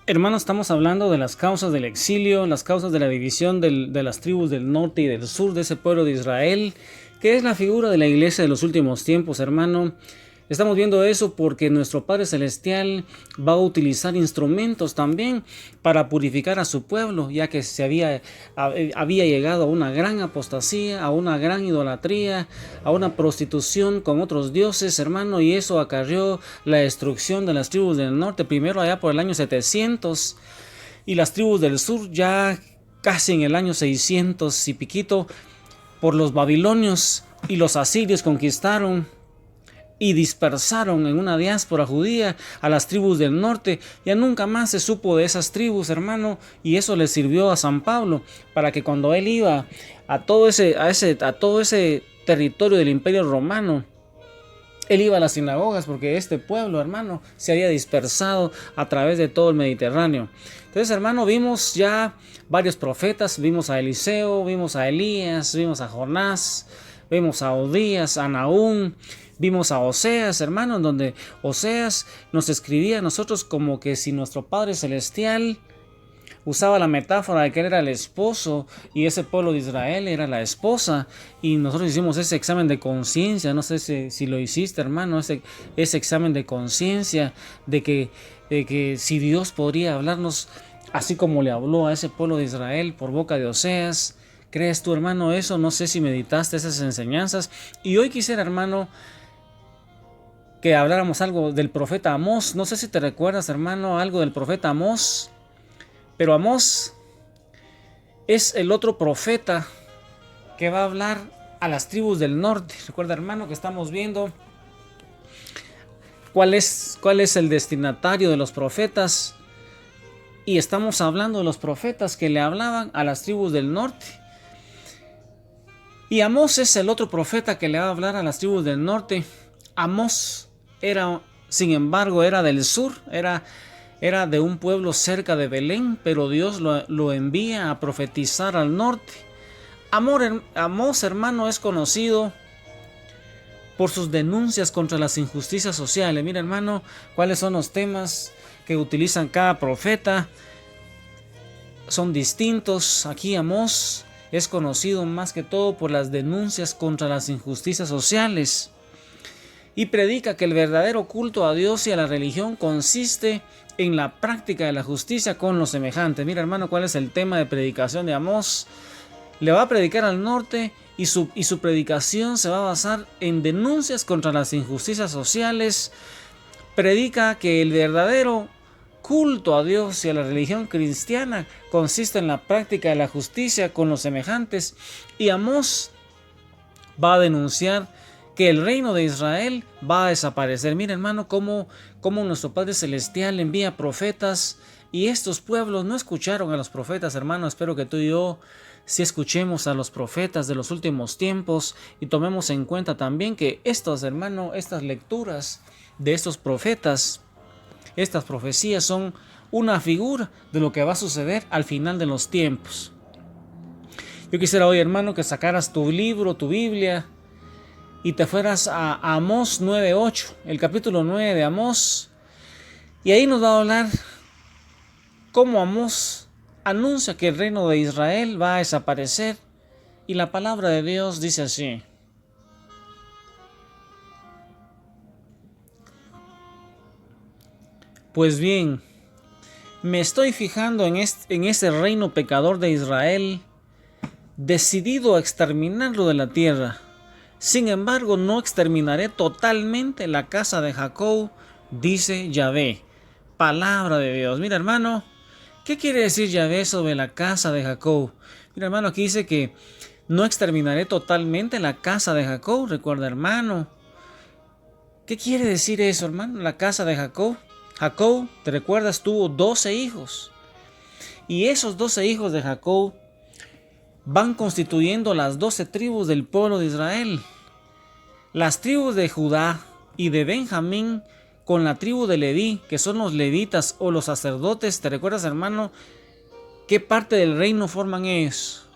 Hermanos, estamos hablando de las causas del exilio, las causas de la división de las tribus del norte y del sur de ese pueblo de Israel, que es la figura de la iglesia de los últimos tiempos, hermano. Estamos viendo eso porque nuestro Padre Celestial va a utilizar instrumentos también para purificar a su pueblo, ya que había llegado a una gran apostasía, a una gran idolatría, a una prostitución con otros dioses, hermano, y eso acarreó la destrucción de las tribus del norte, primero allá por el año 700, y las tribus del sur ya casi en el año 600 y piquito, por los babilonios y los asirios conquistaron y dispersaron en una diáspora judía a las tribus del norte. Ya nunca más se supo de esas tribus, hermano, y eso le sirvió a San Pablo para que cuando él iba a todo ese territorio del Imperio Romano, él iba a las sinagogas porque este pueblo, hermano, se había dispersado a través de todo el Mediterráneo. Entonces, hermano, vimos ya varios profetas, vimos a Eliseo, vimos a Elías, vimos a Jonás, vimos a Odías, a Nahum, vimos a Oseas, hermano, en donde Oseas nos escribía a nosotros como que si nuestro Padre Celestial usaba la metáfora de que él era el esposo y ese pueblo de Israel era la esposa, y nosotros hicimos ese examen de conciencia. No sé si lo hiciste, hermano, ese examen de conciencia de que si Dios podría hablarnos así como le habló a ese pueblo de Israel por boca de Oseas. ¿Crees tú, hermano, eso? No sé si meditaste esas enseñanzas. Y hoy quisiera, hermano, que habláramos algo del profeta Amós. No sé si te recuerdas, hermano, algo del profeta Amós. Pero Amós es el otro profeta que va a hablar a las tribus del norte. Recuerda, hermano, que estamos viendo cuál es el destinatario de los profetas. Y estamos hablando de los profetas que le hablaban a las tribus del norte. Y Amós es el otro profeta que le va a hablar a las tribus del norte. Amós sin embargo, era del sur, era de un pueblo cerca de Belén, pero Dios lo envía a profetizar al norte. Amós, hermano, es conocido por sus denuncias contra las injusticias sociales. Mira, hermano, cuáles son los temas que utilizan cada profeta. Son distintos. Aquí Amós es conocido más que todo por las denuncias contra las injusticias sociales. Y predica que el verdadero culto a Dios y a la religión consiste en la práctica de la justicia con los semejantes. Mira, hermano, cuál es el tema de predicación de Amós. Le va a predicar al norte y su predicación se va a basar en denuncias contra las injusticias sociales. Predica que el verdadero culto a Dios y a la religión cristiana consiste en la práctica de la justicia con los semejantes. Y Amós va a denunciar que el reino de Israel va a desaparecer. Mira, hermano, cómo nuestro Padre Celestial envía profetas y estos pueblos no escucharon a los profetas, hermano. Espero que tú y yo sí escuchemos a los profetas de los últimos tiempos y tomemos en cuenta también que estas lecturas de estos profetas, estas profecías son una figura de lo que va a suceder al final de los tiempos. Yo quisiera hoy, hermano, que sacaras tu libro, tu Biblia, y te fueras a Amós 9:8, el capítulo 9 de Amós. Y ahí nos va a hablar cómo Amós anuncia que el reino de Israel va a desaparecer. Y la palabra de Dios dice así: pues bien, me estoy fijando en ese reino pecador de Israel, decidido a exterminarlo de la tierra. Sin embargo, no exterminaré totalmente la casa de Jacob, dice Yahvé. Palabra de Dios. Mira, hermano, ¿qué quiere decir Yahvé sobre la casa de Jacob? Mira, hermano, aquí dice que no exterminaré totalmente la casa de Jacob. Recuerda, hermano, ¿qué quiere decir eso, hermano? La casa de Jacob. Jacob, ¿te recuerdas? Tuvo 12 hijos. Y esos 12 hijos de Jacob van constituyendo las 12 tribus del pueblo de Israel. Las tribus de Judá y de Benjamín con la tribu de Leví, que son los levitas o los sacerdotes. ¿Te recuerdas, hermano, qué parte del reino forman ellos?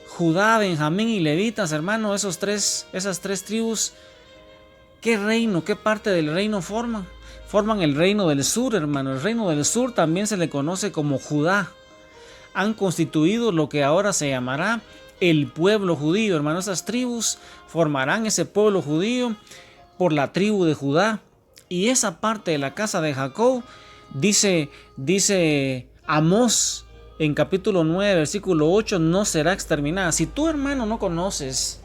Judá, Benjamín y levitas, hermano, esas tres tribus, ¿qué reino, qué parte del reino forman? forman el reino del sur, hermano. El reino del sur también se le conoce como Judá. Han constituido lo que ahora se llamará el pueblo judío, hermano. Esas tribus formarán ese pueblo judío por la tribu de Judá. Y esa parte de la casa de Jacob, dice Amós en capítulo 9, versículo 8, no será exterminada. Si tú, hermano, no conoces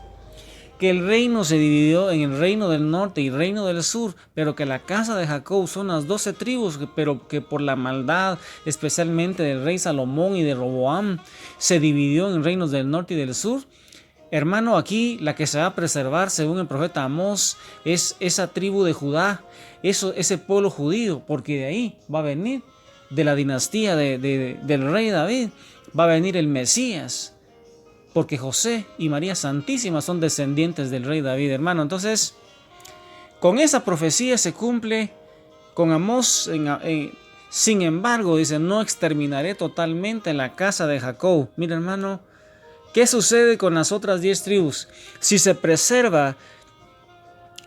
que el reino se dividió en el reino del norte y reino del sur, pero que la casa de Jacob son las 12 tribus, pero que por la maldad, especialmente del rey Salomón y de Roboam, se dividió en reinos del norte y del sur. Hermano, aquí la que se va a preservar, según el profeta Amós, es esa tribu de Judá, ese pueblo judío, porque de ahí va a venir, de la dinastía del rey David, va a venir el Mesías. Porque José y María Santísima son descendientes del rey David, hermano. Entonces, con esa profecía se cumple con Amós. Sin embargo, dice, no exterminaré totalmente la casa de Jacob. Mira, hermano, ¿qué sucede con las otras 10 tribus? Si se preserva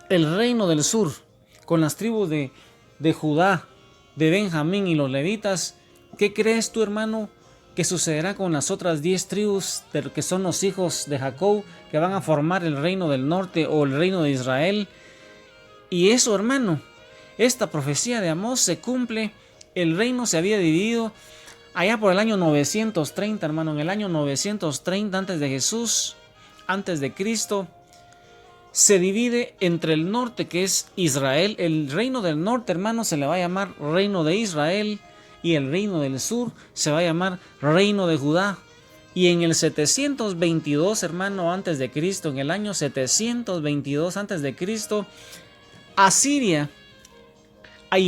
el reino del sur, con las tribus de Judá, de Benjamín y los levitas, ¿qué crees tú, hermano, que sucederá con las otras 10 tribus que son los hijos de Jacob, que van a formar el reino del norte o el reino de Israel? Y eso, hermano, esta profecía de Amós se cumple. El reino se había dividido allá por el año 930, hermano. En el año 930 antes de Jesús, antes de Cristo, se divide entre el norte, que es Israel. El reino del norte, hermano, se le va a llamar reino de Israel. Y el reino del sur se va a llamar reino de Judá. Y en el 722, hermano, antes de Cristo, en el año 722 antes de Cristo, Asiria va a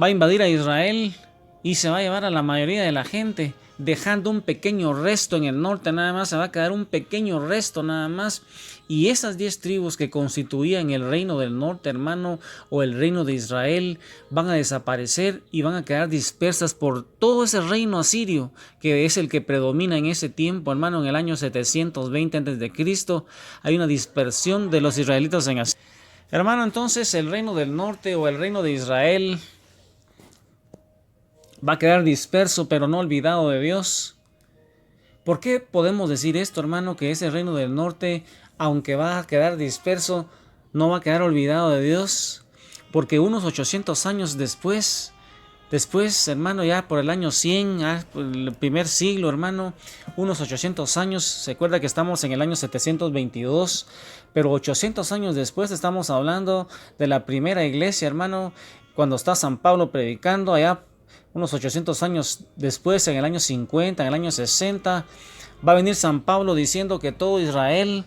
invadir a Israel y se va a llevar a la mayoría de la gente, dejando un pequeño resto en el norte nada más. Se va a quedar un pequeño resto nada más. Y esas 10 tribus que constituían el reino del norte, hermano, o el reino de Israel, van a desaparecer y van a quedar dispersas por todo ese reino asirio, que es el que predomina en ese tiempo, hermano. En el año 720 a.C. hay una dispersión de los israelitas en Asiria. Hermano, entonces el reino del norte o el reino de Israel va a quedar disperso, pero no olvidado de Dios. ¿Por qué podemos decir esto, hermano? Que ese reino del norte, aunque va a quedar disperso, no va a quedar olvidado de Dios. Porque unos 800 años después, hermano, ya por el año 100, el primer siglo, hermano, unos 800 años, se acuerda que estamos en el año 722, pero 800 años después estamos hablando de la primera iglesia, hermano, cuando está San Pablo predicando allá. Unos 800 años después, en el año 50, en el año 60, va a venir San Pablo diciendo que todo Israel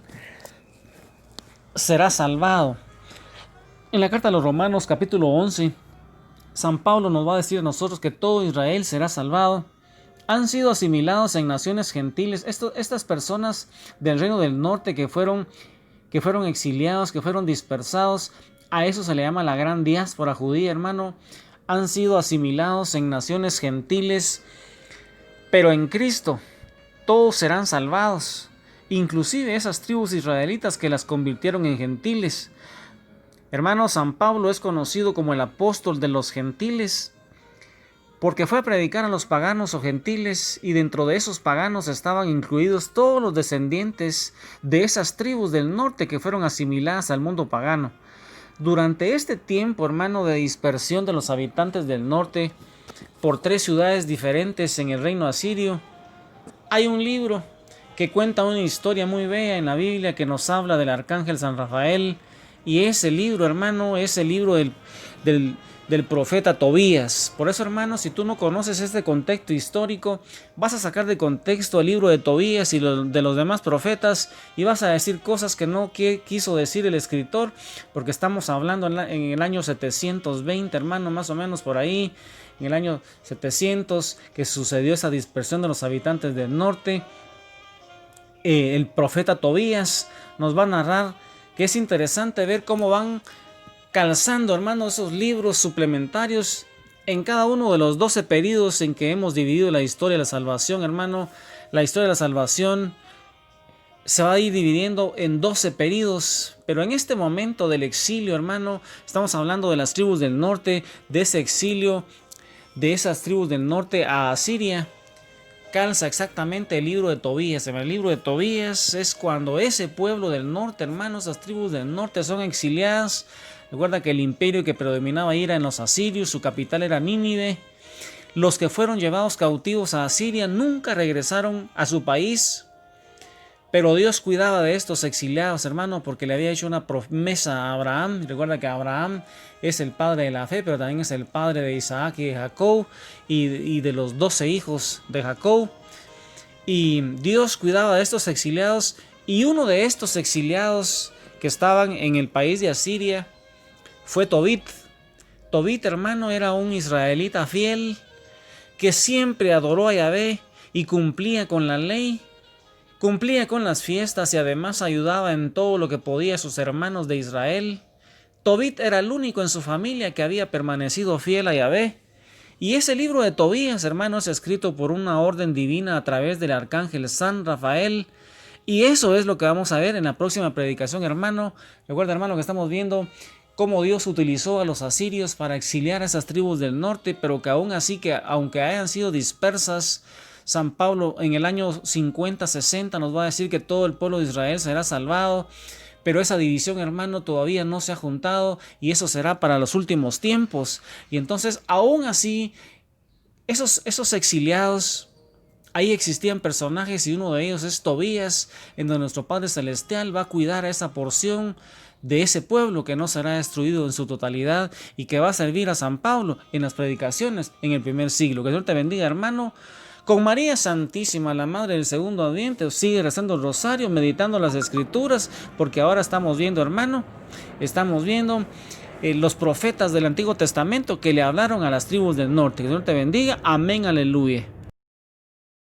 será salvado. En la carta a los Romanos, capítulo 11, San Pablo nos va a decir a nosotros que todo Israel será salvado. Han sido asimilados en naciones gentiles. Estas personas del reino del norte que fueron exiliados, que fueron dispersados, a eso se le llama la gran diáspora judía, hermano. Han sido asimilados en naciones gentiles, pero en Cristo todos serán salvados, inclusive esas tribus israelitas que las convirtieron en gentiles. Hermano, San Pablo es conocido como el apóstol de los gentiles, porque fue a predicar a los paganos o gentiles, y dentro de esos paganos estaban incluidos todos los descendientes de esas tribus del norte que fueron asimiladas al mundo pagano. Durante este tiempo, hermano, de dispersión de los habitantes del norte por 3 ciudades diferentes en el reino asirio, hay un libro que cuenta una historia muy bella en la Biblia que nos habla del arcángel San Rafael. Y ese libro, hermano, es el libro del profeta Tobías. Por eso, hermano, si tú no conoces este contexto histórico, vas a sacar de contexto el libro de Tobías y de los demás profetas, y vas a decir cosas que no quiso decir el escritor, porque estamos hablando en el año 720, hermano, más o menos por ahí, en el año 700, que sucedió esa dispersión de los habitantes del norte. El profeta Tobías nos va a narrar que es interesante ver cómo van calzando, hermano, esos libros suplementarios en cada uno de los 12 periodos en que hemos dividido la historia de la salvación, hermano. La historia de la salvación se va a ir dividiendo en 12 periodos, pero en este momento del exilio, hermano, estamos hablando de las tribus del norte, de ese exilio, de esas tribus del norte a Asiria. Calza exactamente el libro de Tobías. El libro de Tobías es cuando ese pueblo del norte, hermanos, las tribus del norte son exiliadas. Recuerda que el imperio que predominaba ahí era en los asirios, su capital era Nínive. Los que fueron llevados cautivos a Asiria nunca regresaron a su país, pero Dios cuidaba de estos exiliados, hermano, porque le había hecho una promesa a Abraham. Recuerda que Abraham es el padre de la fe, pero también es el padre de Isaac y de Jacob, y de los 12 hijos de Jacob. Y Dios cuidaba de estos exiliados, y uno de estos exiliados que estaban en el país de Asiria fue Tobit. Tobit, hermano, era un israelita fiel que siempre adoró a Yahvé y cumplía con la ley. Cumplía con las fiestas y además ayudaba en todo lo que podía a sus hermanos de Israel. Tobit era el único en su familia que había permanecido fiel a Yahvé. Y ese libro de Tobías, hermanos, es escrito por una orden divina a través del arcángel San Rafael. Y eso es lo que vamos a ver en la próxima predicación, hermano. Recuerda, hermano, que estamos viendo cómo Dios utilizó a los asirios para exiliar a esas tribus del norte, pero que aún así, que aunque hayan sido dispersas, San Pablo en el año 50-60 nos va a decir que todo el pueblo de Israel será salvado, pero esa división, hermano, todavía no se ha juntado y eso será para los últimos tiempos. Y entonces, aún así, esos exiliados, ahí existían personajes y uno de ellos es Tobías, en donde nuestro Padre Celestial va a cuidar a esa porción de ese pueblo que no será destruido en su totalidad y que va a servir a San Pablo en las predicaciones en el primer siglo. Que Dios te bendiga, hermano. Con María Santísima, la Madre del Segundo Adviento, sigue rezando el rosario, meditando las Escrituras, porque ahora estamos viendo, hermano, estamos viendo los profetas del Antiguo Testamento que le hablaron a las tribus del norte. Que Dios te bendiga. Amén, aleluya.